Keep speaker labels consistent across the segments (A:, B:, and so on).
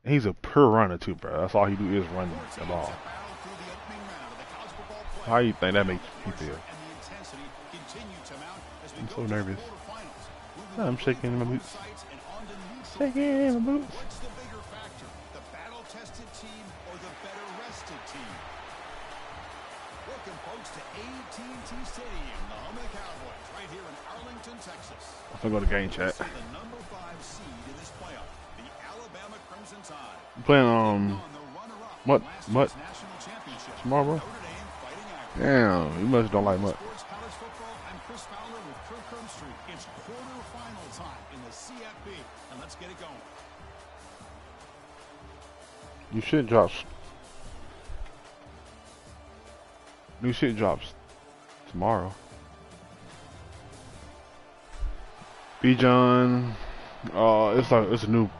A: He's a pure runner too, bro. That's all he do is run the ball. How do you think that makes me feel? I'm so nervous. I'm shaking in my boots. Shaking in my boots.
B: What's the bigger factor? The battle-tested team or the better-rested team? Welcome, folks, to AT&T Stadium, the home of the Cowboys, right here in Arlington, Texas.
A: I'm gonna go to game chat.
B: The number 5 seed in this playoff, the Alabama Crimson Tide.
A: I'm playing what tomorrow, bro? Damn, you must don't like mutt.
B: It's quarterfinal time in the CFB, and let's get it going.
A: You should drop. New shit drops tomorrow. B John, it's a new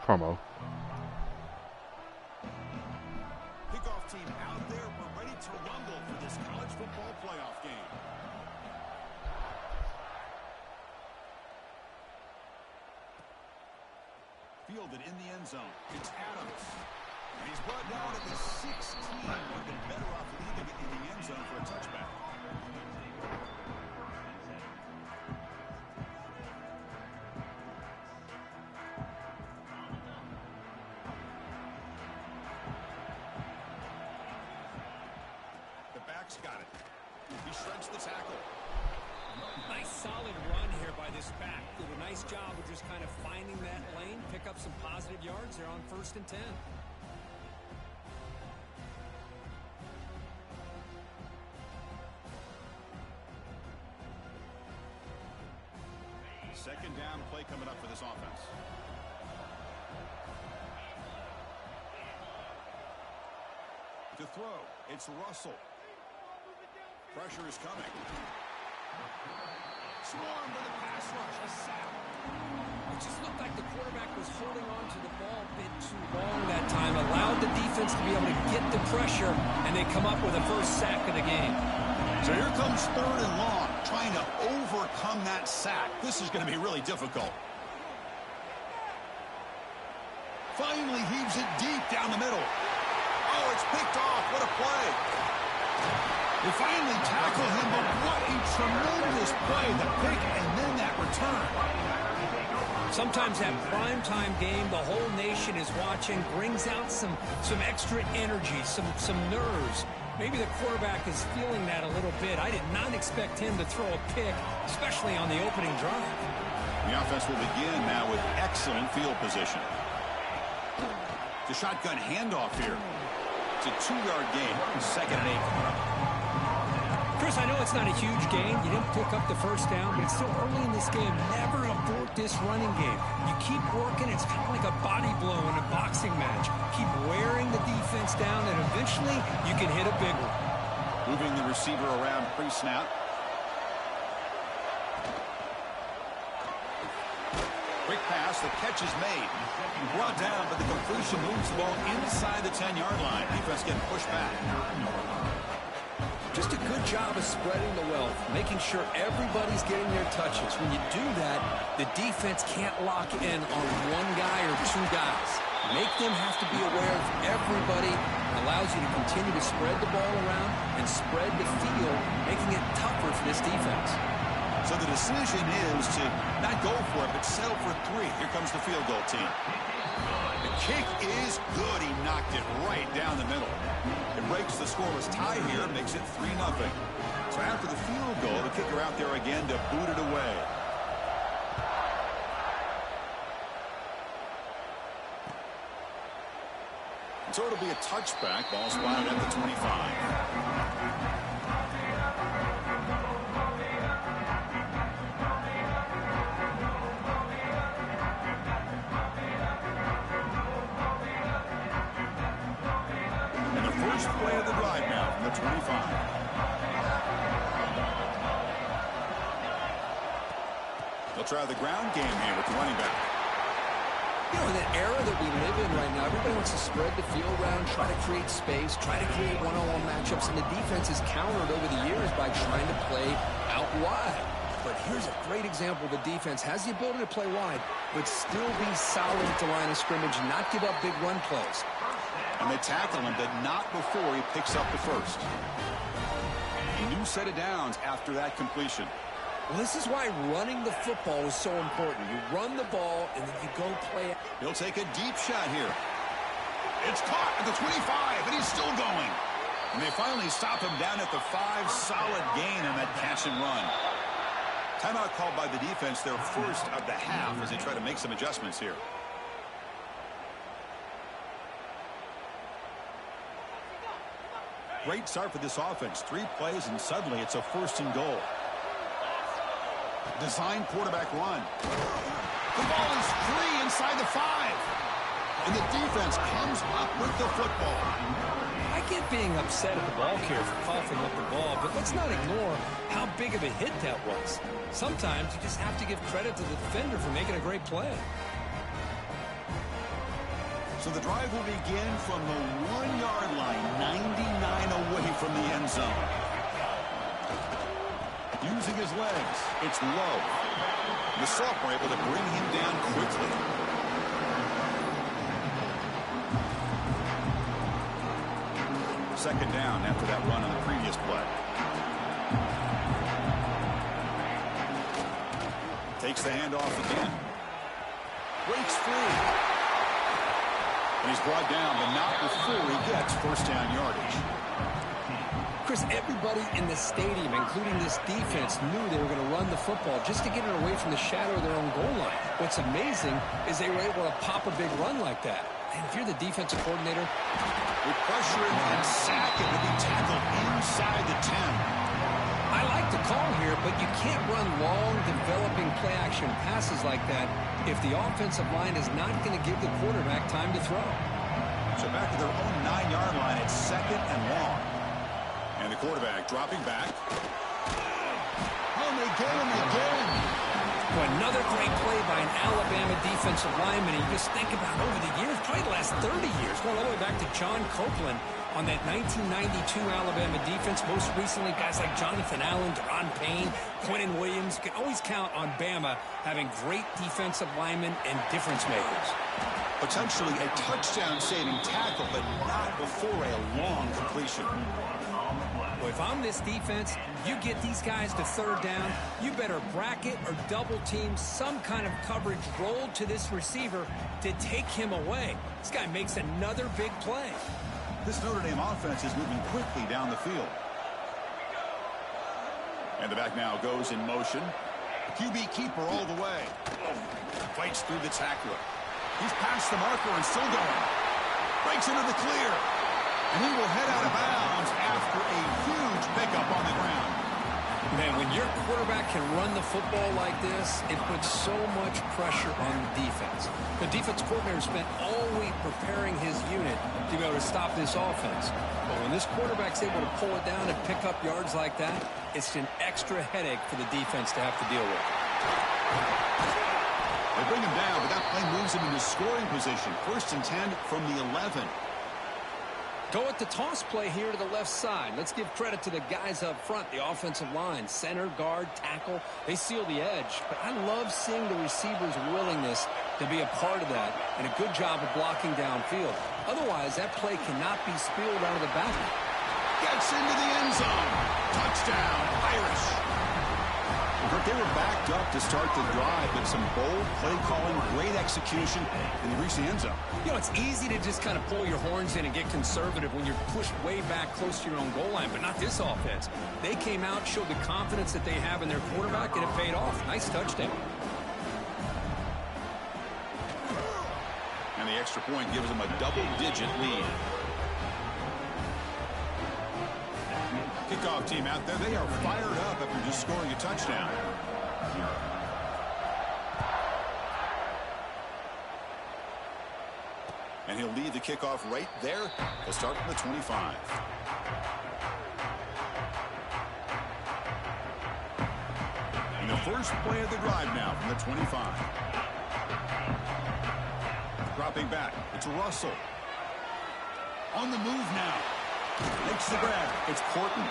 A: promo.
B: Kickoff team out there, we're ready to rumble for this college football playoff game. Fielded in the end zone. It's Adams. And he's brought down at the 16. Would have been better off leaving it in the end zone for a touchback. The back's got it. He shreds the tackle.
C: Nice solid run here by this back. Did a nice job of just kind of finding that lane, pick up some positive yards there on 1st and 10.
B: Second down play coming up for this offense. To throw, it's Russell. Pressure is coming. Swarm for the pass rush. A sack.
C: It just looked like the quarterback was holding on to the ball a bit too long that time, allowed the defense to be able to get the pressure, and they come up with a first sack of the game.
B: So here comes 3rd and long, trying to overcome that sack. This is going to be really difficult. Finally heaves it deep down the middle. Oh, it's picked off. What a play. They finally tackle him, but what a tremendous play. The pick and then that return.
C: Sometimes that primetime game, the whole nation is watching, brings out some extra energy, some nerves. Maybe the quarterback is feeling that a little bit. I did not expect him to throw a pick, especially on the opening drive.
B: The offense will begin now with excellent field position. The shotgun handoff here. It's a 2-yard gain. 2nd and 8.
C: Chris, I know it's not a huge game. You didn't pick up the first down, but it's still early in this game. Never abort this running game. You keep working. It's kind of like a body blow in a boxing match. Keep wearing the defense down, and eventually you can hit a big one.
B: Moving the receiver around pre-snap. Quick pass. The catch is made. Brought down, but the completion moves the ball inside the 10-yard line. Defense getting pushed back.
C: Just a good job of spreading the wealth, making sure everybody's getting their touches. When you do that, the defense can't lock in on one guy or 2 guys. Make them have to be aware of everybody. Allows you to continue to spread the ball around and spread the field, making it tougher for this defense.
B: So the decision is to not go for it, but settle for 3. Here comes the field goal team. The kick is good. He knocked it right down the middle. It breaks the scoreless tie here, makes it 3-0. So after the field goal, the kicker out there again to boot it away. So it'll be a touchback. Ball spotted at the 25. First play of the drive now from the 25. They'll try the ground game here with the running back.
C: You know, in the era that we live in right now, everybody wants to spread the field around, try to create space, try to create one-on-one matchups, and the defense is countered over the years by trying to play out wide. but here's a great example. The defense has the ability to play wide, but still be solid at the line of scrimmage and not give up big run plays.
B: And they tackle him, but not before he picks up the first. A new set of downs after that completion.
C: Well, this is why running the football is so important. You run the ball, and then you go play it.
B: He'll take a deep shot here. It's caught at the 25, and he's still going. And they finally stop him down at the 5. Solid gain on that catch and run. Timeout called by the defense, their first of the half, as they try to make some adjustments here. Great start for this offense. 3 plays, and suddenly it's a 1st and goal. Design quarterback run. The ball is free inside the 5. And the defense comes up with the football.
C: I get being upset at the ball carrier for coughing up the ball, but let's not ignore how big of a hit that was. Sometimes you just have to give credit to the defender for making a great play.
B: So the drive will begin from the 1-yard line, 99 away from the end zone. Using his legs, it's low. The sophomore able to bring him down quickly. Second down after that run on the previous play. Takes the handoff again. Breaks free. And he's brought down, but not before he gets 1st down yardage.
C: Chris, everybody in the stadium, including this defense, knew they were going to run the football just to get it away from the shadow of their own goal line. What's amazing is they were able to pop a big run like that. And if you're the defensive coordinator,
B: with pressure and sack, it will be tackled inside the 10.
C: I like the call here, but you can't run long, developing play-action passes like that if the offensive line is not going to give the quarterback time to throw.
B: So back to their own 9-yard line, it's 2nd and long. And the quarterback dropping back. Oh, they get him again.
C: Well, another great play by an Alabama defensive lineman. And you just think about over the years, probably the last 30 years, going all the way back to John Copeland on that 1992 Alabama defense. Most recently, guys like Jonathan Allen, Deron Payne, Quentin Williams. You can always count on Bama having great defensive linemen and difference makers.
B: Potentially a touchdown-saving tackle, but not before a long completion.
C: Well, if I'm this defense, you get these guys to 3rd down, you better bracket or double team some kind of coverage rolled to this receiver to take him away. This guy makes another big play.
B: This Notre Dame offense is moving quickly down the field. And the back now goes in motion. QB keeper all the way. Fights through the tackler. He's past the marker and still going. Breaks into the clear. And he will head out of bounds after a huge pickup on the ground.
C: Man, when your quarterback can run the football like this, it puts so much pressure on the defense. The defense coordinator spent all week preparing his unit to be able to stop this offense. But when this quarterback's able to pull it down and pick up yards like that, it's an extra headache for the defense to have to deal with.
B: They bring him down, but that play moves him into scoring position. 1st and 10 from the 11.
C: Go at the toss play here to the left side. Let's give credit to the guys up front, the offensive line, center, guard, tackle. They seal the edge. But I love seeing the receiver's willingness to be a part of that and a good job of blocking downfield. Otherwise, that play cannot be spilled out of the back.
B: Gets into the end zone. Touchdown, Irish. They were backed up to start the drive, but some bold play calling, great execution, and they reached the end zone.
C: You know, it's easy to just kind of pull your horns in and get conservative when you're pushed way back close to your own goal line, but not this offense. They came out, showed the confidence that they have in their quarterback, and it paid off. Nice touchdown.
B: And the extra point gives them a double-digit lead. Kickoff team out there, they are fired up after just scoring a touchdown. And he'll lead the kickoff right there. They'll start from the 25. And the first play of the drive now from the 25. Dropping back, it's Russell. On the move now. Makes the grab. It's Portland.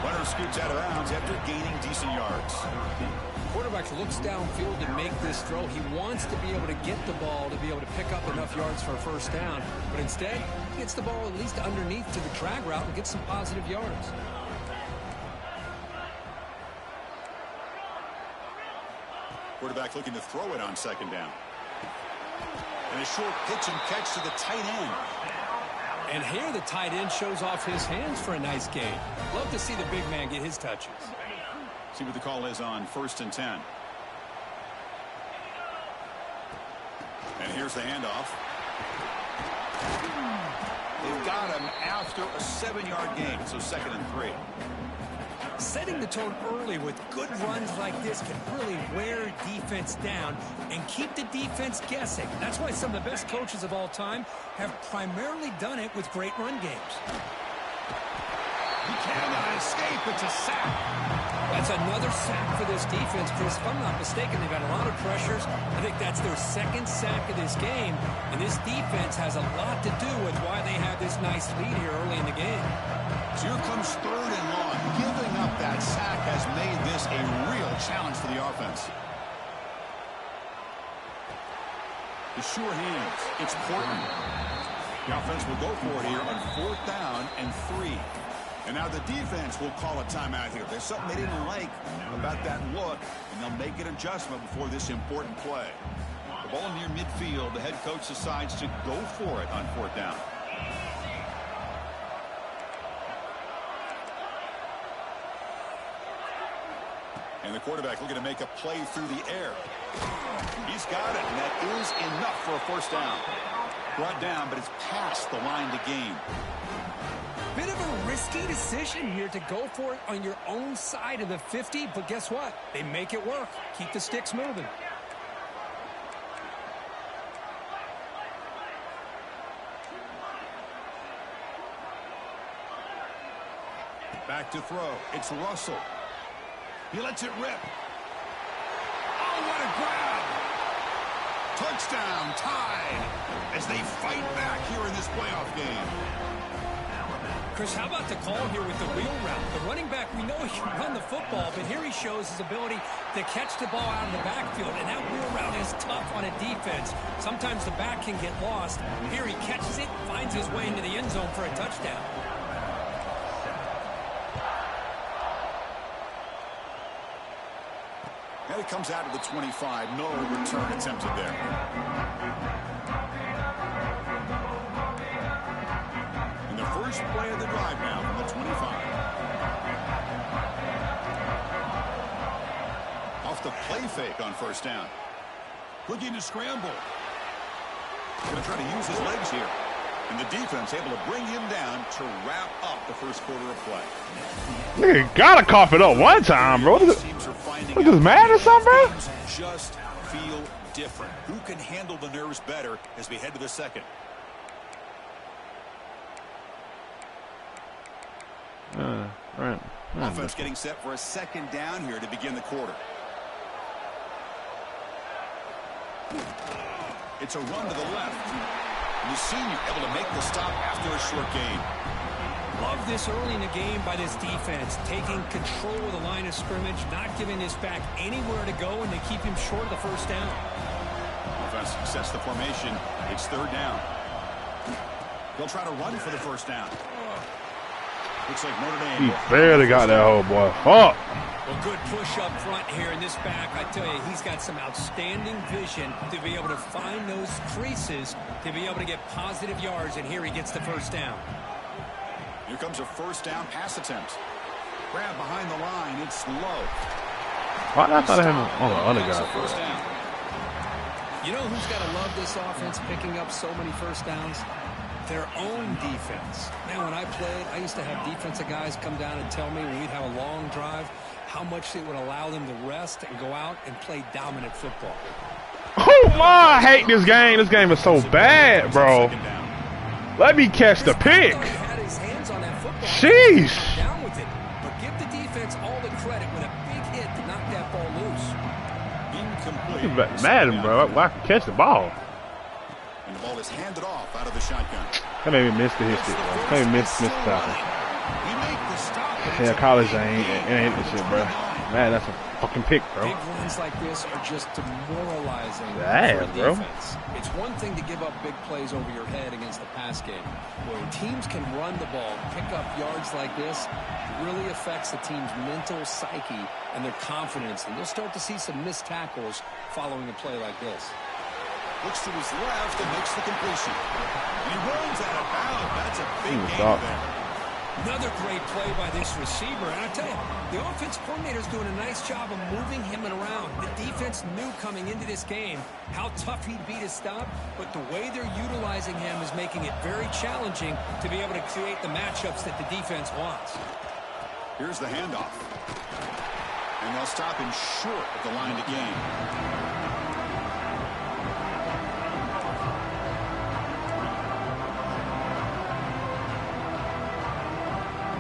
B: Runner scoots out of bounds after gaining decent yards.
C: Quarterback looks downfield to make this throw. He wants to be able to get the ball to be able to pick up enough yards for a first down. But instead, he gets the ball at least underneath to the drag route and gets some positive yards.
B: Quarterback looking to throw it on second down. And a short pitch and catch to the tight end.
C: And here the tight end shows off his hands for a nice gain. Love to see the big man get his touches.
B: See what the call is on 1st and 10. And here's the handoff. They've got him after a 7-yard gain, so 2nd and 3.
C: Setting the tone early with good runs like this can really wear defense down and keep the defense guessing. That's why some of the best coaches of all time have primarily done it with great run games.
B: He cannot escape. It's a sack.
C: That's another sack for this defense, Chris. If I'm not mistaken, they've got a lot of pressures. I think that's their 2nd sack of this game. And this defense has a lot to do with why they have this nice lead here early in the game.
B: So here comes 3rd and long. Giving up that sack has made this a real challenge for the offense. The sure hands. It's Portland. The offense will go for it here on 4th down and 3. And now the defense will call a timeout here. There's something they didn't like about that look, and they'll make an adjustment before this important play. The ball near midfield. The head coach decides to go for it on 4th down. And the quarterback looking to make a play through the air. He's got it, and that is enough for a 1st down. Brought down, but it's past the line to gain.
C: Bit of a risky decision here to go for it on your own side of the 50, but guess what? They make it work. Keep the sticks moving.
B: Back to throw. It's Russell. He lets it rip. Oh, what a grab! Touchdown, tied, as they fight back here in this playoff game.
C: Chris, how about the call here with the wheel route? The running back, we know he can run the football, but here he shows his ability to catch the ball out of the backfield, and that wheel route is tough on a defense. Sometimes the back can get lost. Here he catches it, finds his way into the end zone for a touchdown.
B: And it comes out to the 25. No return attempted there. And the first play of the drive now from the 25. Off the play fake on 1st down. Looking to scramble. Going to try to use his legs here. And the defense able to bring him down to wrap up the first quarter of play.
A: Nigga gotta cough it up one time, bro. What is mad or something, bro?
B: Just feel different. Who can handle the nerves better as we head to the 2nd?
A: Right.
B: Offense getting set for a 2nd down here to begin the quarter. It's a run to the left. And the senior able to make the stop after a short gain.
C: Love this early in the game by this defense, taking control of the line of scrimmage, not giving this back anywhere to go, and they keep him short of the 1st down.
B: Offense sets the formation. It's 3rd down. They'll try to run for the 1st down. Looks like Notre Dame.
A: He barely got that whole boy. Fuck.
C: Well, good push up front here in this back. I tell you, he's got some outstanding vision to be able to find those creases, to be able to get positive yards, and here he gets the 1st down.
B: Here comes a 1st down pass attempt. Grab behind the line. It's low.
A: I thought I had on the other guy.
B: 1st down.
C: You know who's got to love this offense picking up so many 1st downs? Their own defense. Man, when I played, I used to have defensive guys come down and tell me when we'd have a long drive how much it would allow them to rest and go out and play dominant football.
A: Oh my, I hate this game. This game is so bad, bro. Let me catch the pick. Sheesh.
C: Down with it, but give the defense all the credit with a big hit to knock that ball loose.
B: Incomplete.
A: Madden, bro. I can catch the ball.
B: And the ball is handed off out of the shotgun.
A: I maybe missed the history, bro. Maybe missed the tackle.
B: make the stop.
A: Yeah, college ain't the shit, bro. Man, that's a fucking pick, bro.
C: Big runs like this are just demoralizing for
A: Damn,
C: the
A: bro.
C: defense. It's one thing to give up big plays over your head against the pass game. When teams can run the ball, pick up yards like this, it really affects the team's mental psyche and their confidence. And you'll start to see some missed tackles following a play like this.
B: Looks to his left and makes the completion. And he runs out of bounds. That's a big game there.
C: Another great play by this receiver. And I tell you, the offense coordinator's doing a nice job of moving him around. The defense knew coming into this game how tough he'd be to stop, but the way they're utilizing him is making it very challenging to be able to create the matchups that the defense wants.
B: Here's the handoff. And they'll stop him short of the line to gain.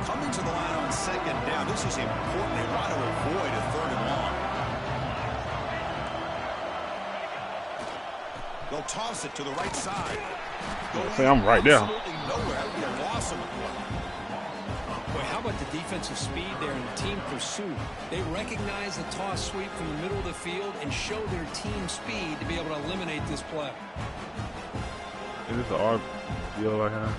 B: Coming to the line on second down. This is important. They want to avoid a 3rd and long. They'll toss it to the right side.
A: Say I'm right there.
B: Absolutely nowhere. That would be a loss of a play.
C: Boy, how about the defensive speed there and the team pursuit? They recognize the toss sweep from the middle of the field and show their team speed to be able to eliminate this play.
A: Is this an RPO right here?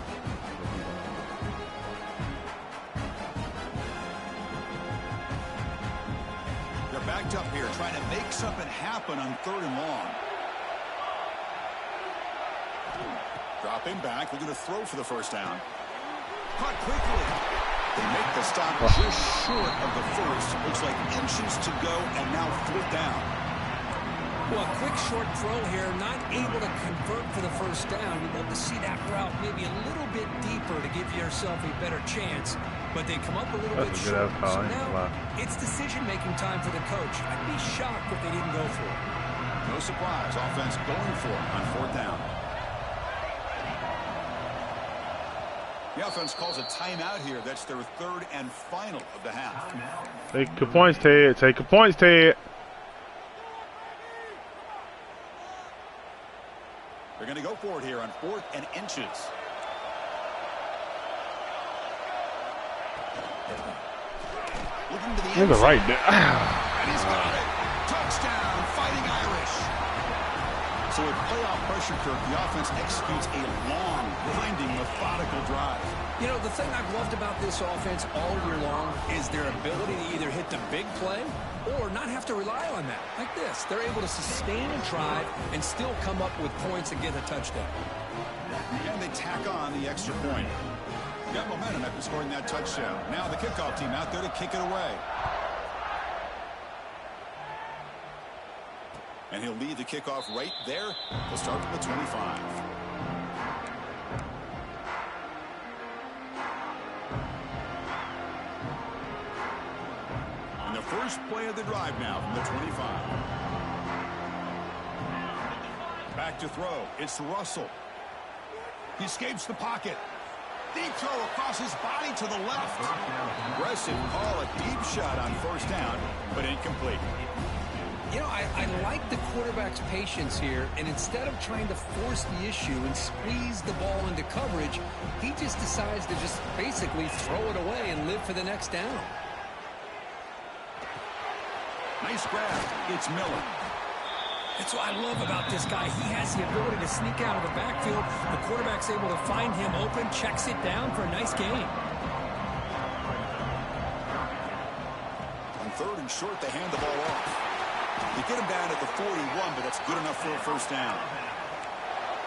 B: They're backed up here trying to make something happen on 3rd and long. Dropping back. They're going to throw for the first down. Caught quickly. They make the stop just short of the first. Looks like inches to go, and now 4th down.
C: Well, a quick short throw here, not able to convert for the first down. You'd love to see that route maybe a little bit deeper to give yourself a better chance, but they come up a little bit short. So now it's decision-making time for the coach. I'd be shocked if they didn't go for it.
B: No surprise. Offense going for it on 4th down. The offense calls a timeout here. That's their 3rd and final of the half.
A: Take your points, Ted. Take your points, Ted.
B: They're going to go for it here on 4th and inches. Looking to the end zone.
A: Right there.
B: And he's got it. Touchdown, Fighting Irish. So with playoff pressure, Kirk, the offense executes a long, grinding, methodical drive.
C: You know, the thing I've loved about this offense all year long is their ability to either hit the big play or not have to rely on that. Like this. They're able to sustain a drive and still come up with points and get a touchdown.
B: And they tack on the extra point. Got momentum after scoring that touchdown. Now the kickoff team out there to kick it away. And he'll lead the kickoff right there. They'll start from the 25. And the first play of the drive now from the 25. Back to throw. It's Russell. He escapes the pocket. Deep throw across his body to the left. Aggressive call, a deep shot on 1st down, but incomplete.
C: You know, I like the quarterback's patience here, and instead of trying to force the issue and squeeze the ball into coverage, he just decides to just basically throw it away and live for the next down.
B: Nice grab. It's Miller.
C: That's what I love about this guy. He has the ability to sneak out of the backfield. The quarterback's able to find him open, checks it down for a nice gain.
B: On 3rd and short, they hand the ball off. They get him down at the 41, but that's good enough for a first down.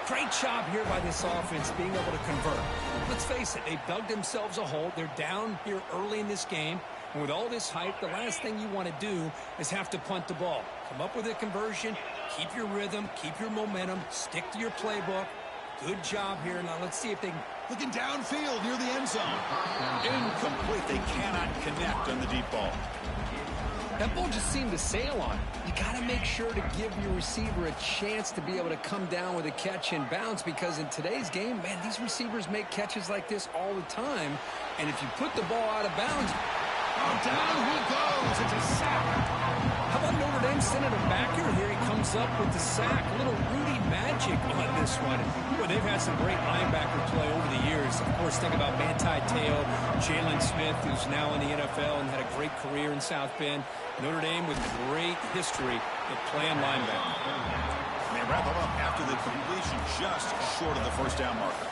C: Great job here by this offense being able to convert. Let's face it, they've dug themselves a hole. They're down here early in this game. And with all this hype, the last thing you want to do is have to punt the ball. Come up with a conversion, keep your rhythm, keep your momentum, stick to your playbook. Good job here. Now let's see if they can...
B: Looking downfield near the end zone. Incomplete. They cannot connect on the deep ball.
C: That ball just seemed to sail on. You got to make sure to give your receiver a chance to be able to come down with a catch and bounce, because in today's game, man, these receivers make catches like this all the time. And if you put the ball out of bounds,
B: down he goes. It's a sack.
C: How about Notre Dame sending him back here? Here he comes up with the sack. A little Rudy magic on this one. Well, they've had some great linebacker play over the years. Of course, think about Manti Te'o, Jalen Smith, who's now in the NFL and had a great career in South Bend. Notre Dame with great history of playing linebacker.
B: And they wrap it up after the completion just short of the first down marker.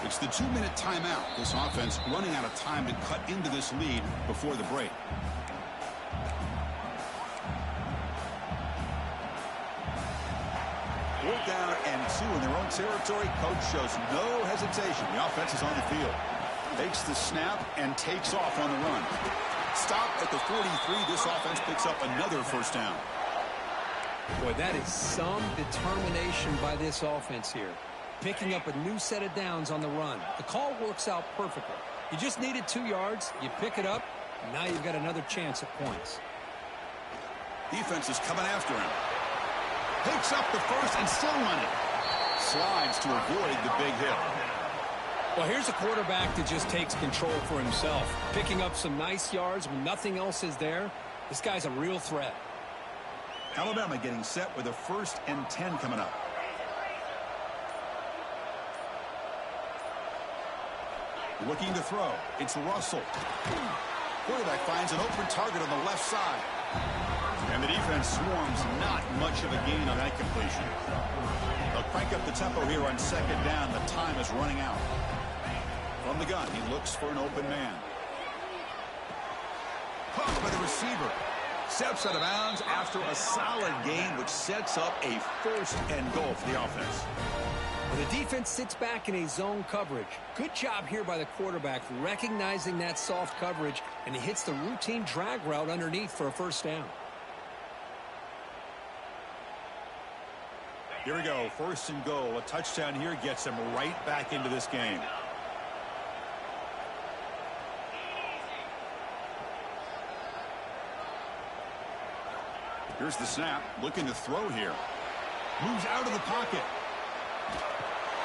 B: It's the 2-minute timeout. This offense running out of time to cut into this lead before the break. Fourth down and 2 in their own territory. Coach shows no hesitation. The offense is on the field. Takes the snap and takes off on the run. Stop at the 43. This offense picks up another first down.
C: Boy, that is some determination by this offense here. Picking up a new set of downs on the run. The call works out perfectly. You just needed 2 yards. You pick it up. Now you've got another chance at points.
B: Defense is coming after him. Picks up the first and still running. Slides to avoid the big hit.
C: Well, here's a quarterback that just takes control for himself. Picking up some nice yards when nothing else is there. This guy's a real threat.
B: Alabama getting set with a 1st and 10 coming up. Looking to throw. It's Russell. Quarterback finds an open target on the left side. And the defense swarms. Not much of a gain on that completion. They'll crank up the tempo here on 2nd down. The time is running out. From the gun, he looks for an open man. Caught by the receiver. Steps out of bounds after a solid gain, which sets up a 1st and goal for the offense.
C: Well, the defense sits back in a zone coverage. Good job here by the quarterback recognizing that soft coverage, and he hits the routine drag route underneath for a 1st down.
B: Here we go, 1st and goal. A touchdown here gets him right back into this game. Here's the snap, looking to throw here. Moves out of the pocket.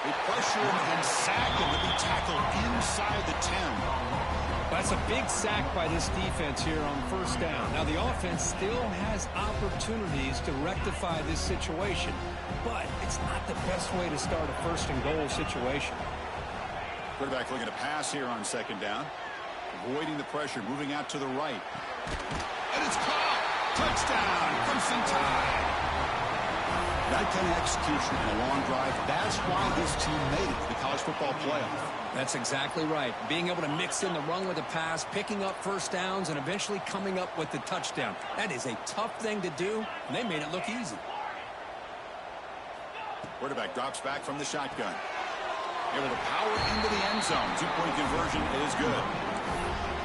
B: They pressure him and sack him to be tackled inside the 10.
C: That's a big sack by this defense here on 1st down. Now, the offense still has opportunities to rectify this situation, but it's not the best way to start a 1st and goal situation.
B: Quarterback looking to pass here on 2nd down. Avoiding the pressure, moving out to the right. And it's caught! Touchdown! Crimson Tide! That kind of execution in a long drive, that's why this team made it to the college football playoff.
C: That's exactly right. Being able to mix in the run with the pass, picking up 1st downs, and eventually coming up with the touchdown. That is a tough thing to do, and they made it look easy.
B: Quarterback drops back from the shotgun. Able to power into the end zone. 2-point conversion is good.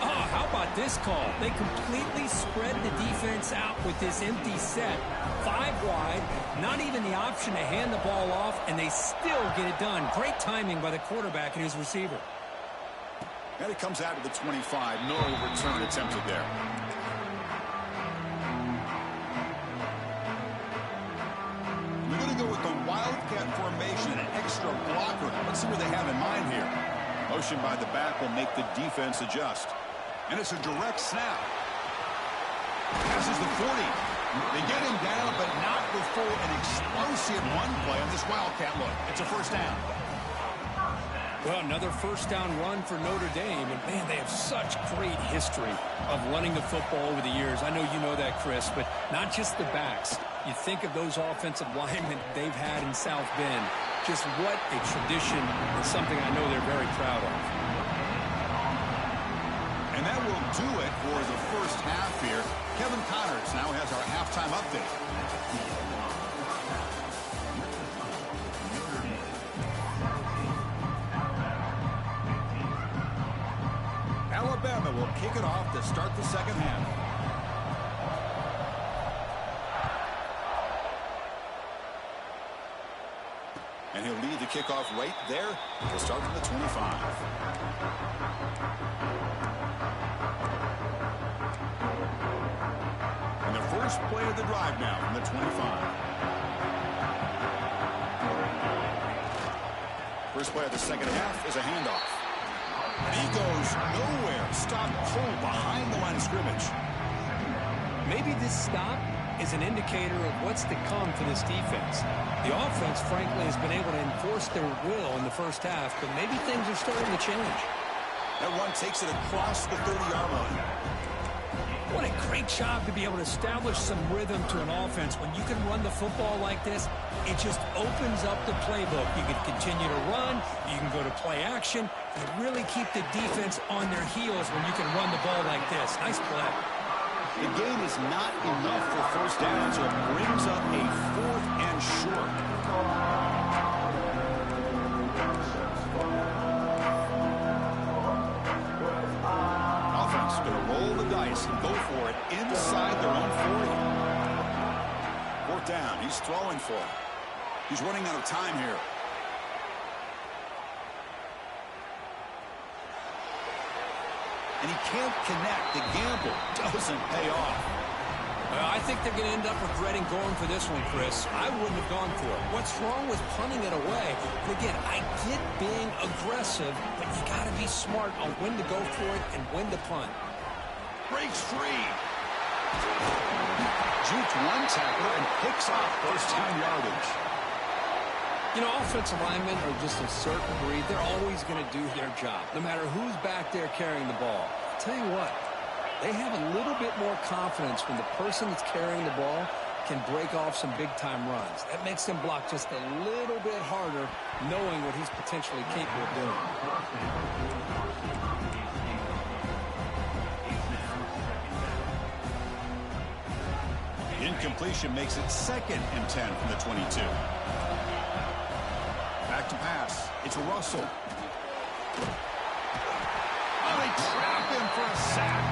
C: Oh, how about this call? They completely spread the defense out with this empty set. 5 wide, not even the option to hand the ball off, and they still get it done. Great timing by the quarterback and his receiver.
B: And it comes out to the 25. No return attempted there. We're going to go with the Wildcat formation and an extra blocker. Let's see what they have in mind here. Motion by the back will make the defense adjust. And it's a direct snap. Passes the 40. They get him down, but not before an explosive run play on this Wildcat look. It's a 1st down.
C: Well, another 1st down run for Notre Dame. And, man, they have such great history of running the football over the years. I know you know that, Chris, but not just the backs. You think of those offensive linemen they've had in South Bend. Just what a tradition and something I know they're very proud of.
B: And that will do it for the 1st half here. Kevin Connors now has our halftime update. Alabama will kick it off to start the 2nd half. And he'll lead the kickoff right there to start from the 25. And the first play of the drive now from the 25. First play of the 2nd half is a handoff. And he goes nowhere. Stop cold behind the line of scrimmage.
C: Maybe this stop is an indicator of what's to come for this defense. The offense, frankly, has been able to enforce their will in the first half, but maybe things are starting to change.
B: That run takes it across the 30-yard line.
C: What a great job to be able to establish some rhythm to an offense. When you can run the football like this, it just opens up the playbook. You can continue to run, you can go to play action, and really keep the defense on their heels when you can run the ball like this. Nice play.
B: The gain is not enough for first down, so it brings up a 4th and short. Offense is going to roll the dice and go for it inside their own 40. 4th down. He's throwing for it. He's running out of time here. And he can't connect. The gamble doesn't pay off.
C: I think they're going to end up regretting going for this one, Chris. I wouldn't have gone for it. What's wrong with punting it away? And again, I get being aggressive, but you got to be smart on when to go for it and when to punt.
B: Breaks free. Jukes one tackler and picks up first-down yardage.
C: You know, offensive linemen are just a certain breed. They're always going to do their job, no matter who's back there carrying the ball. I'll tell you what, they have a little bit more confidence when the person that's carrying the ball can break off some big-time runs. That makes them block just a little bit harder, knowing what he's potentially capable of doing.
B: Incompletion makes it 2nd and 10 from the 22. Back to pass. It's a Russell. Oh, they trap him for a sack.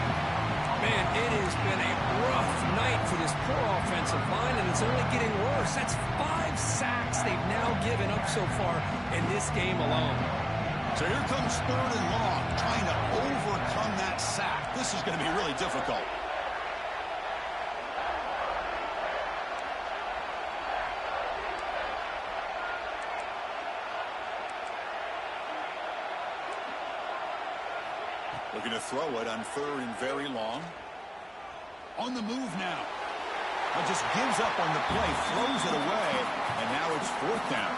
C: Man, it has been a rough night for this poor offensive line, and it's only getting worse. That's 5 sacks they've now given up so far in this game alone.
B: So here comes 3rd and long, trying to overcome that sack. This is going to be really difficult. Looking to throw it on 3rd and very long. On the move now. But just gives up on the play, throws it away, and now it's 4th down.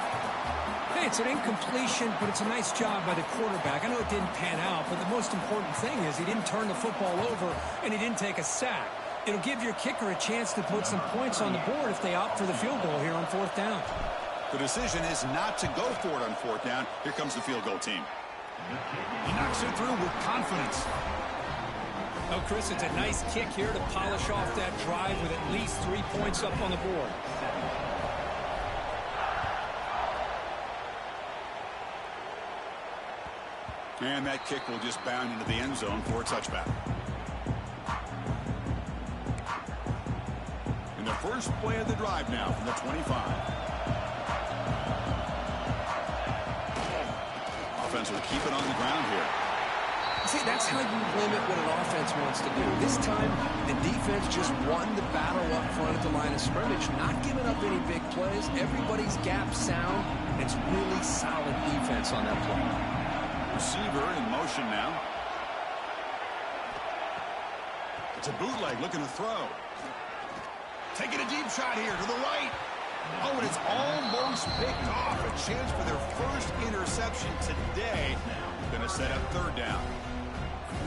C: Hey, it's an incompletion, but it's a nice job by the quarterback. I know it didn't pan out, but the most important thing is he didn't turn the football over, and he didn't take a sack. It'll give your kicker a chance to put some points on the board if they opt for the field goal here on 4th down.
B: The decision is not to go for it on 4th down. Here comes the field goal team. He knocks it through with confidence.
C: Oh, Chris, it's a nice kick here to polish off that drive with at least 3 points up on the board.
B: And that kick will just bound into the end zone for a touchback. In the first play of the drive now from the 25. Offense will keep it on the ground here.
C: See, that's how you limit what an offense wants to do. This time, the defense just won the battle up front at the line of scrimmage, not giving up any big plays. Everybody's gap sound. It's really solid defense on that play.
B: Receiver in motion now. It's a bootleg looking to throw. Taking a deep shot here to the right. Oh, and it's almost picked off. A chance for their first interception today. Going to set up 3rd down.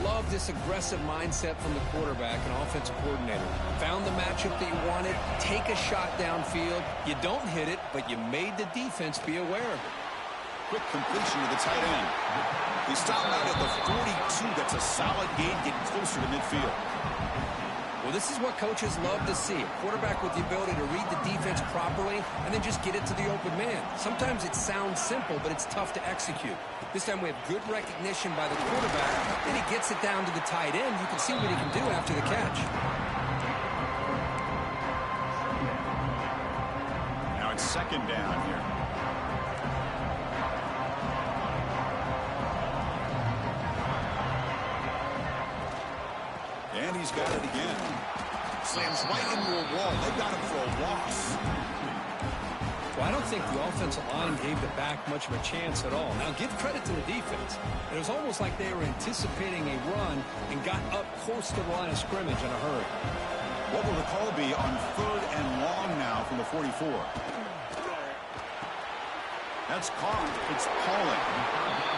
C: Love this aggressive mindset from the quarterback and offensive coordinator. Found the matchup that you wanted. Take a shot downfield. You don't hit it, but you made the defense be aware of it.
B: Quick completion to the tight end. He stopped out at the 42. That's a solid gain, getting closer to midfield.
C: Well, this is what coaches love to see. A quarterback with the ability to read the defense properly and then just get it to the open man. Sometimes it sounds simple, but it's tough to execute. This time we have good recognition by the quarterback. Then he gets it down to the tight end. You can see what he can do after the catch.
B: Now it's 2nd down here. And he's got it again. Slams right into a wall. They got him for a loss.
C: Well, I don't think the offensive line gave the back much of a chance at all. Now, give credit to the defense. It was almost like they were anticipating a run and got up close to the line of scrimmage in a hurry.
B: What will the call be on 3rd and long now from the 44? That's caught. It's Pauling.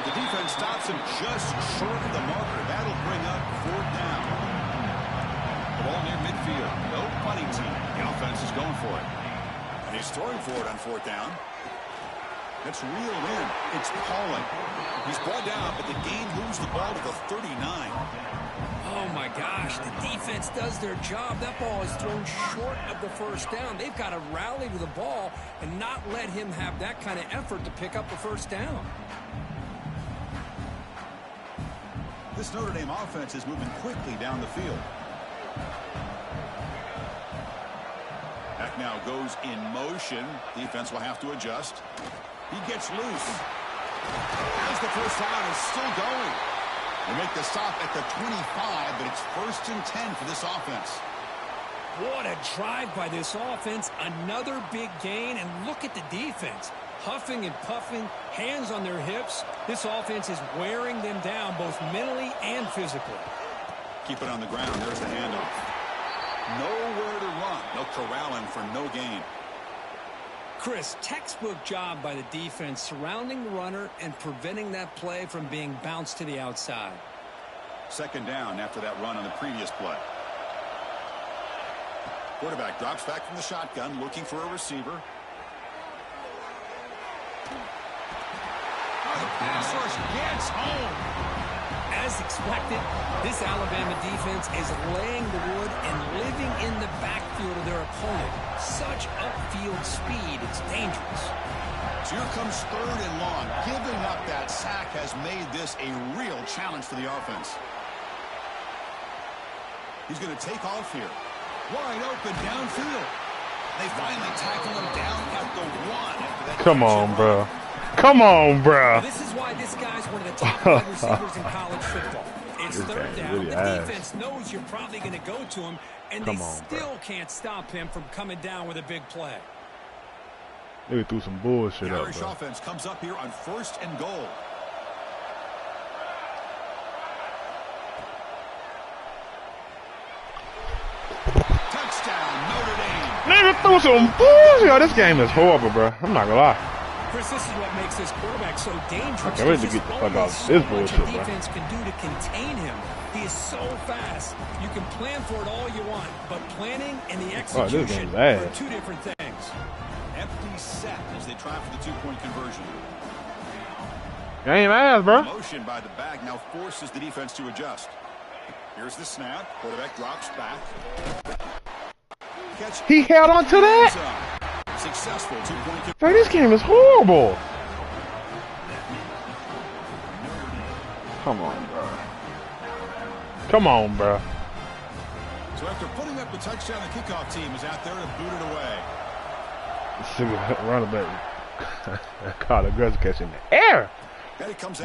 B: The defense stops him just short of the marker. That'll bring up 4th down. The ball near midfield. No punting team. The offense is going for it. And he's throwing for it on 4th down. That's reeled in. It's Pauling. He's brought down, but the game moves the ball to the 39.
C: Oh, my gosh. The defense does their job. That ball is thrown short of the 1st down. They've got to rally to the ball and not let him have that kind of effort to pick up the 1st down.
B: This Notre Dame offense is moving quickly down the field. That now goes in motion. Defense will have to adjust. He gets loose. As the 1st down is still going. They make the stop at the 25, but it's 1st and 10 for this offense.
C: What a drive by this offense. Another big gain, and look at the defense. Huffing and puffing, hands on their hips. This offense is wearing them down both mentally and physically.
B: Keep it on the ground. There's the handoff. Nowhere to run. No corralling for no gain.
C: Chris, textbook job by the defense surrounding the runner and preventing that play from being bounced to the outside.
B: 2nd down after that run on the previous play. Quarterback drops back from the shotgun looking for a receiver. The pass rush gets home.
C: As expected, this Alabama defense is laying the wood and living in the backfield of their opponent. Such upfield speed, it's dangerous.
B: So here comes 3rd and long. Giving up that sack has made this a real challenge for the offense. He's going to take off here. Wide open downfield. They finally tackle him down at the 1.
A: Come on, bro. Come on, bro.
C: This is why this guy's one of the top wide receivers in college football. It's 3rd down.
A: Really
C: the defense knows you're probably going to go to him, and they still can't stop him from coming down with a big play.
A: They threw some bullshit
B: the
A: up,
B: Irish
A: bro.
B: offense comes up here on 1st and goal. Touchdown, Notre Dame.
A: Nigga threw some bullshit. Yo, this game is horrible, bro. I'm not gonna lie.
C: Chris, this is what makes this quarterback so dangerous.
A: I can't wait to get the fuck out of this bullshit, bro.
C: Defense can do to contain him. He is so fast. You can plan for it all you want, but planning and the execution are 2 different things.
B: Empty set as they try for the 2-point conversion.
A: Game ass, bro.
B: Motion by the back now forces the defense to adjust. Here's the snap. Quarterback drops back. Catch.
A: He held on to that.
B: Successful 2-point.
A: Bro, this game is horrible. Come on, bro. Come on, bro.
B: So after putting up the touchdown, the kickoff team is out there to boot it away.
A: Running back. Caught a aggressive catch in the air.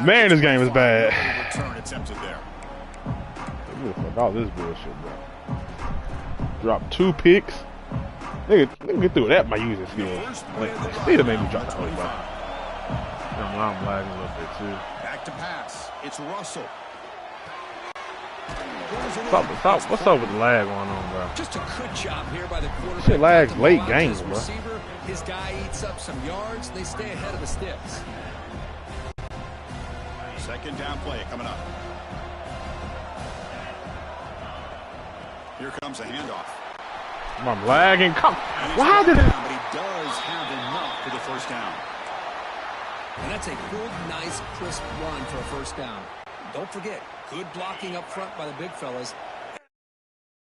A: Man, this game is bad.
B: Return attempted there.
A: Fuck all this bullshit, bro. Drop 2 picks. Nigga get through that by using skills. They made me drop that one, bro. I'm lagging a little bit too.
B: Back to pass. It's Russell.
A: What's up with the lag going on, bro?
C: Just a good job here by the quarterback.
A: Shit lags late games, bro.
C: His guy eats up some yards. They stay ahead of the sticks.
B: 2nd down play coming up. Here comes a handoff.
A: I'm lagging. Why did it?
B: But he does have enough for the 1st down.
C: And that's a good, nice, crisp run for a 1st down. Don't forget, good blocking up front by the big fellas.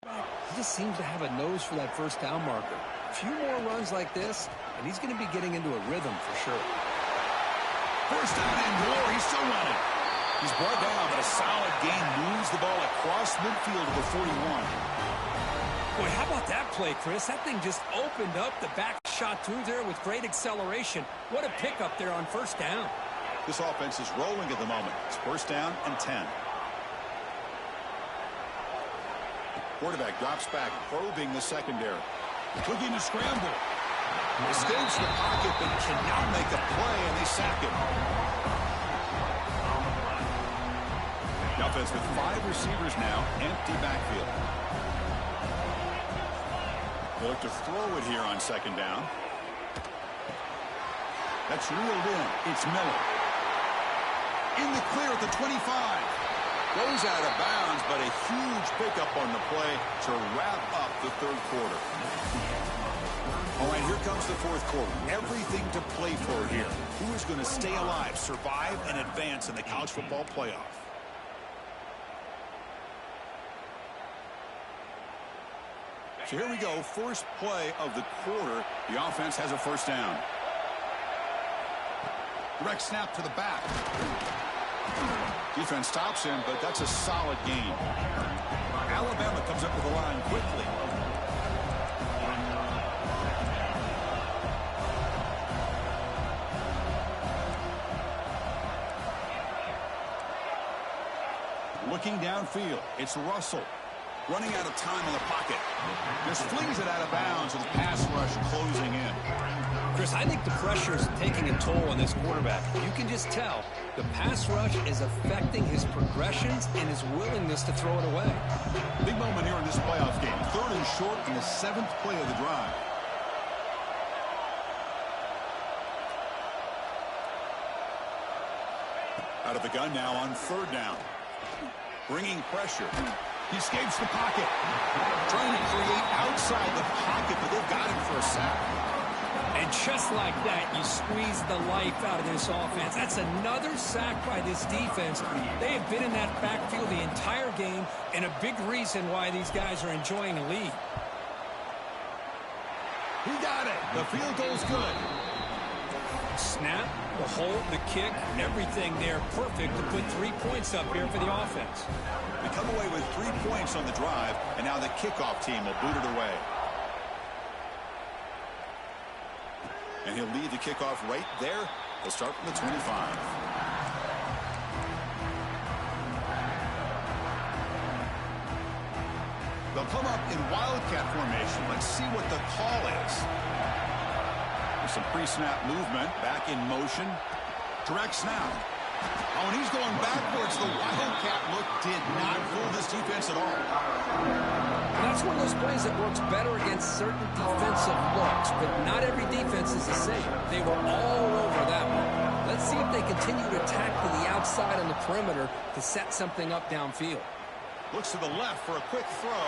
C: He just seems to have a nose for that 1st down marker. A few more runs like this, and he's going to be getting into a rhythm for sure.
B: 1st down and more. He's still running. He's brought down, but a solid gain moves the ball across midfield to the 41.
C: Boy, how about that play, Chris? That thing just opened up the back shot through there with great acceleration. What a pickup there on 1st down.
B: This offense is rolling at the moment. It's 1st down and 10. Quarterback drops back, probing the secondary. Looking to scramble. Escapes the pocket, but cannot make a play, and they sack him. The offense with 5 receivers now, empty backfield. They look to throw it here on second down. That's reeled in. It's Miller. In the clear at the 25. Goes out of bounds, but a huge pickup on the play to wrap up the third quarter. All right, here comes the fourth quarter. Everything to play for here. Who is going to stay alive, survive, and advance in the college football playoff? So here we go, first play of the quarter. The offense has a first down. Direct snap to the back. Defense stops him, but that's a solid gain. Alabama comes up with the line quickly. Looking downfield, it's Russell. Running out of time in the pocket. Just flings it out of bounds with the pass rush closing in.
C: Chris, I think the pressure is taking a toll on this quarterback. You can just tell the pass rush is affecting his progressions and his willingness to throw it away.
B: Big moment here in this playoff game. Third and short in the 7th play of the drive. Out of the gun now on third down. Bringing pressure. He escapes the pocket. Trying to create outside the pocket, but they've got him for a sack.
C: And just like that, you squeeze the life out of this offense. That's another sack by this defense. They have been in that backfield the entire game, and a big reason why these guys are enjoying a lead.
B: He got it. The field goal's good.
C: Snap, the hold, the kick, everything there perfect to put 3 points up here for the offense.
B: They come away with 3 points on the drive, and now the kickoff team will boot it away. And he'll lead the kickoff right there. They'll start from the 25. They'll come up in wildcat formation. Let's see what the call is. There's some pre-snap movement. Back in motion. Direct snap. Oh, and he's going backwards. The wildcat look did not fool this defense at all.
C: That's one of those plays that works better against certain defensive looks, but not every defense is the same. They were all over that one. Let's see if they continue to attack to the outside on the perimeter to set something up downfield.
B: Looks to the left for a quick throw.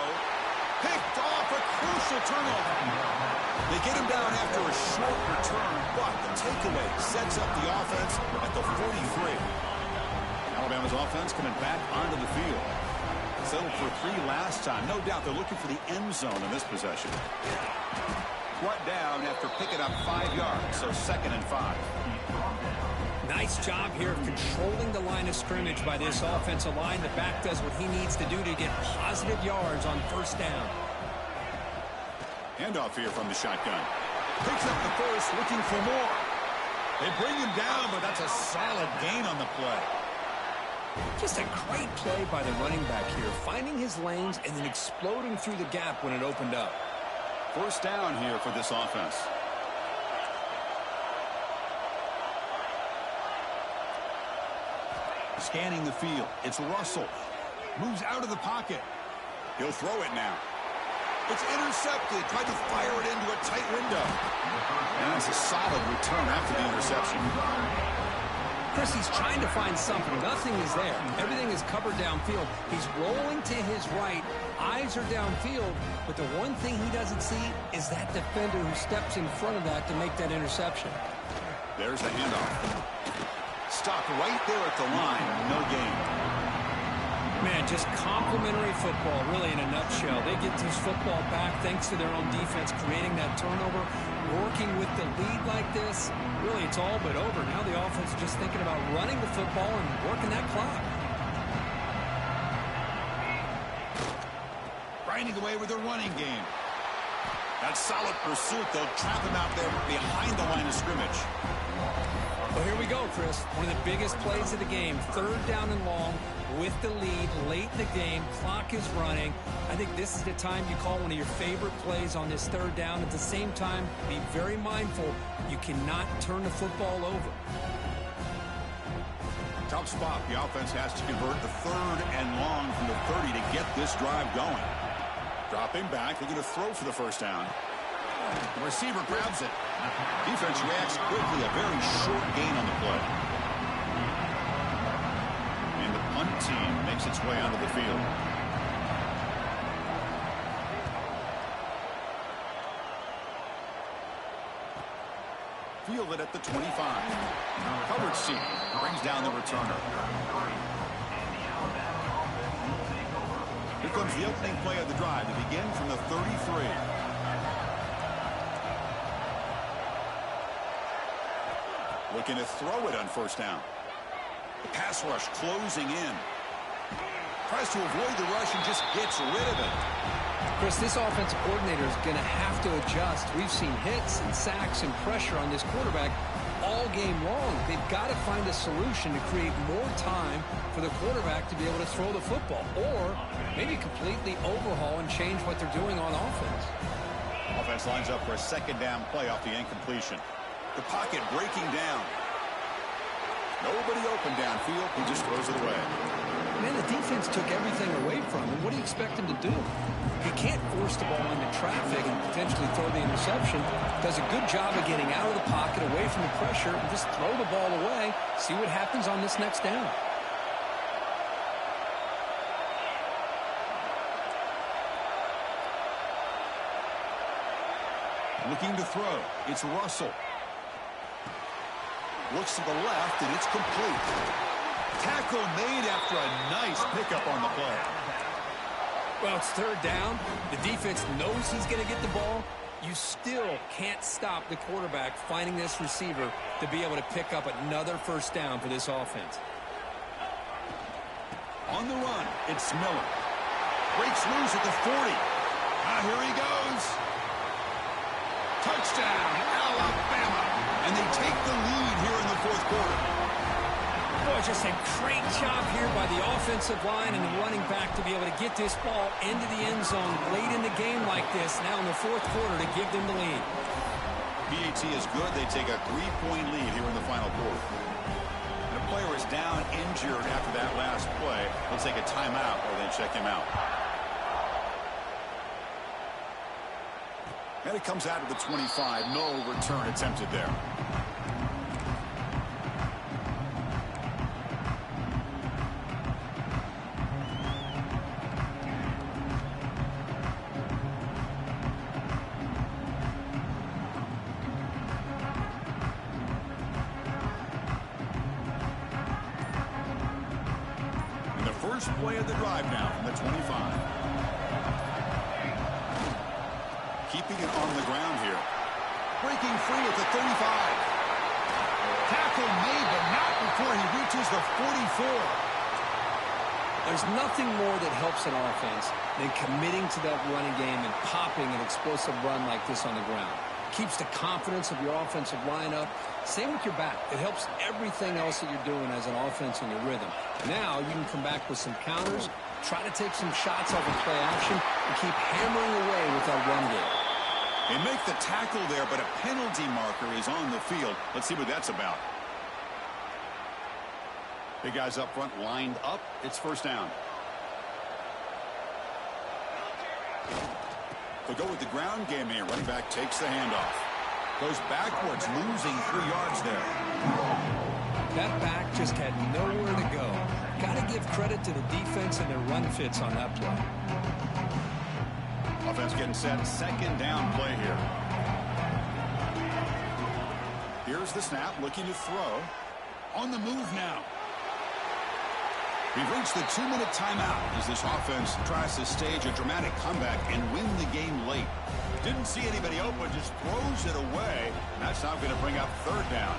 B: Picked off, a crucial turnover. They get him down after a short return, but the takeaway sets up the offense at the 43. Alabama's offense coming back onto the field. Settled for 3 last time. No doubt they're looking for the end zone in this possession. Brought down after picking up 5 yards, so 2nd and 5.
C: Nice job here of controlling the line of scrimmage by this offensive line. The back does what he needs to do to get positive yards on first down.
B: Handoff here from the shotgun. Picks up the first, looking for more. They bring him down, but that's a solid gain on the play.
C: Just a great play by the running back here, finding his lanes and then exploding through the gap when it opened up.
B: First down here for this offense. Scanning the field. It's Russell. Moves out of the pocket. He'll throw it now. It's intercepted. Tried to fire it into a tight window. And that's a solid return after the interception.
C: Chris, he's trying to find something. Nothing is there. Everything is covered downfield. He's rolling to his right. Eyes are downfield. But the one thing he doesn't see is that defender who steps in front of that to make that interception.
B: There's the handoff. Stopped right there at the line. No gain.
C: Man, just complimentary football, really, in a nutshell. They get this football back thanks to their own defense, creating that turnover, working with the lead like this. Really, it's all but over. Now the offense is just thinking about running the football and working that clock.
B: Grinding away with their running game. That solid pursuit, they'll trap him out there behind the line of scrimmage.
C: Well, here we go, Chris. One of the biggest plays of the game. 3rd down and long with the lead late in the game. Clock is running. I think this is the time you call one of your favorite plays on this 3rd down. At the same time, be very mindful. You cannot turn the football over.
B: Tough spot. The offense has to convert the 3rd and long from the 30 to get this drive going. Dropping back, looking to throw for the first down. The receiver grabs it. Defense reacts quickly. A very short gain on the play. And the punt team makes its way onto the field. Fielded at the 25. Covered seat brings down the returner. Here comes the opening play of the drive to begin from the 33. Looking to throw it on first down. The pass rush closing in. Tries to avoid the rush and just gets rid of it.
C: Chris, this offensive coordinator is going to have to adjust. We've seen hits and sacks and pressure on this quarterback all game long. They've got to find a solution to create more time for the quarterback to be able to throw the football, or maybe completely overhaul and change what they're doing on offense.
B: Offense lines up for a second down play off the incompletion. The pocket breaking down. Nobody open downfield. He just throws it away.
C: Man, the defense took everything away from him. What do you expect him to do? He can't force the ball into traffic and potentially throw the interception. Does a good job of getting out of the pocket, away from the pressure, and just throw the ball away. See what happens on this next down.
B: Looking to throw. It's Russell. Looks to the left, and it's complete. Tackle made after a nice pickup on the play.
C: Well, it's third down. The defense knows he's going to get the ball. You still can't stop the quarterback finding this receiver to be able to pick up another first down for this offense.
B: On the run, it's Miller. Breaks loose at the 40. Here he goes. Touchdown, Alabama. And they take the lead here in the fourth quarter.
C: Boy, just a great job here by the offensive line and the running back to be able to get this ball into the end zone late in the game like this, now in the fourth quarter, to give them the lead.
B: PAT is good. They take a 3-point lead here in the final quarter. And a player is down injured after that last play. They'll take a timeout or then check him out. And it comes out of the 25. No return attempted there. And the first play of the drive now from the 25. Keeping it on the ground here. Breaking free at the 35. Tackle made, but not before he reaches the 44.
C: There's nothing more that helps an offense than committing to that running game and popping an explosive run like this on the ground. Keeps the confidence of your offensive lineup. Same with your back. It helps everything else that you're doing as an offense in your rhythm. Now you can come back with some counters, try to take some shots off of play action, and keep hammering away with that run game.
B: They make the tackle there, but a penalty marker is on the field. Let's see what that's about. Big guys up front lined up. It's first down. They'll go with the ground game here. Running back takes the handoff. Goes backwards, losing 3 yards there.
C: That back just had nowhere to go. Got to give credit to the defense and their run fits on that play.
B: Offense getting set. Second down play here. Here's the snap. Looking to throw. On the move now. We've reached the 2-minute timeout as this offense tries to stage a dramatic comeback and win the game late. Didn't see anybody open, just throws it away. That's now going to bring up third down.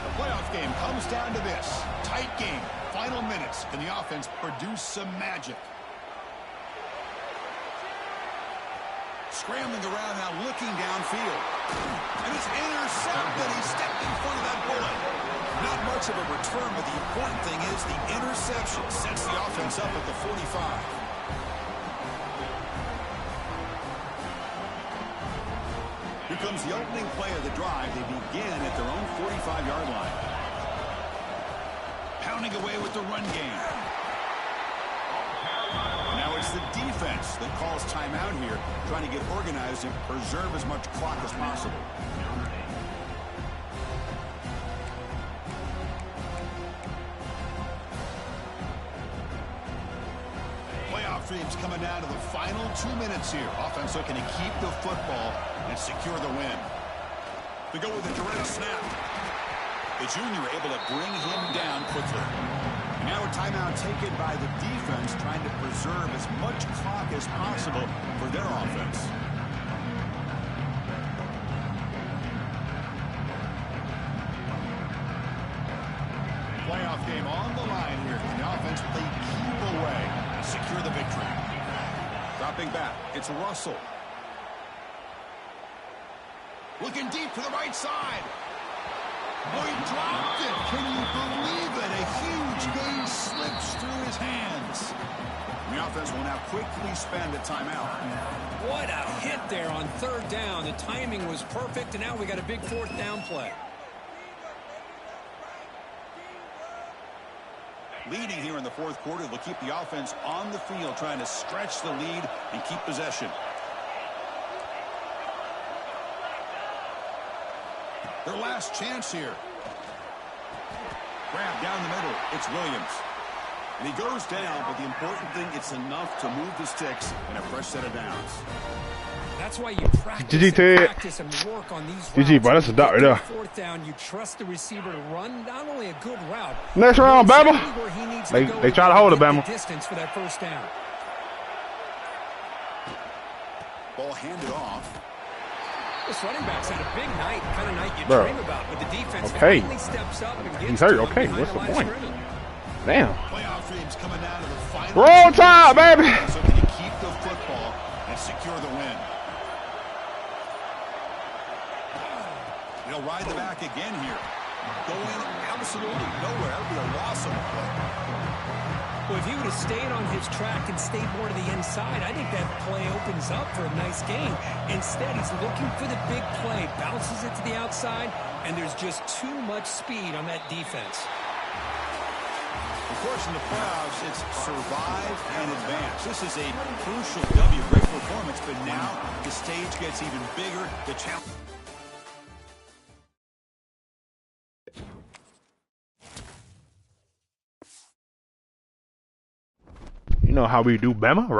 B: The playoff game comes down to this. Tight game. Final minutes. Can the offense produce some magic? Scrambling around now, looking downfield. And it's intercepted. He stepped in front of that bullet. Not much of a return, but the important thing is the interception sets the offense up at the 45. Here comes the opening play of the drive. They begin at their own 45-yard line. Pounding away with the run game. Now It's the defense that calls timeout here, trying to get organized and preserve as much clock as possible. Playoff dreams coming down to the final 2 minutes here. Offense looking to keep the football and secure the win. They go with a direct snap. The junior able to bring him down quickly. Now a timeout taken by the defense, trying to preserve as much clock as possible for their offense. Playoff game on the line here. Can the offense play keep away and secure the victory? Dropping back, it's Russell. Looking deep to the right side. Oh, he dropped it. Can you believe it? A huge gain slips through his hands. The offense will now quickly spend a timeout.
C: What a hit there on third down. The timing was perfect, and now we got a big fourth down play.
B: Leading here in the fourth quarter, they'll keep the offense on the field, trying to stretch the lead and keep possession. Their last chance here. Grab down the middle. It's Williams. And he goes down, but the important thing, it's enough to move the sticks and a fresh set of downs.
C: That's why you practice and work on these
A: GG, bro. That's a dot right there.
C: Fourth down, you trust the receiver to run not only a good route.
A: Next round, Bama. They try to hold it, Bama.
C: Distance for that first down.
B: Ball handed off.
C: This running back's had a big night, kind of night you dream about, but the defense finally steps up and gets
A: He's hurt. Okay, what's the point? Damn.
B: Playoff dreams coming down to the final.
A: Roll time, baby.
B: So can you keep the football and secure the win? He'll ride the back again here. Going absolutely nowhere. That would be a loss of a play.
C: Well, if he would have stayed on his track and stayed more to the inside, I think that play opens up for a nice game. Instead, he's looking for the big play, bounces it to the outside, and there's just too much speed on that defense.
B: Of course, in the playoffs, it's survive and advance. This is a crucial W. Great performance, but now the stage gets even bigger. The challenge.
A: You know how we do, Bama, right?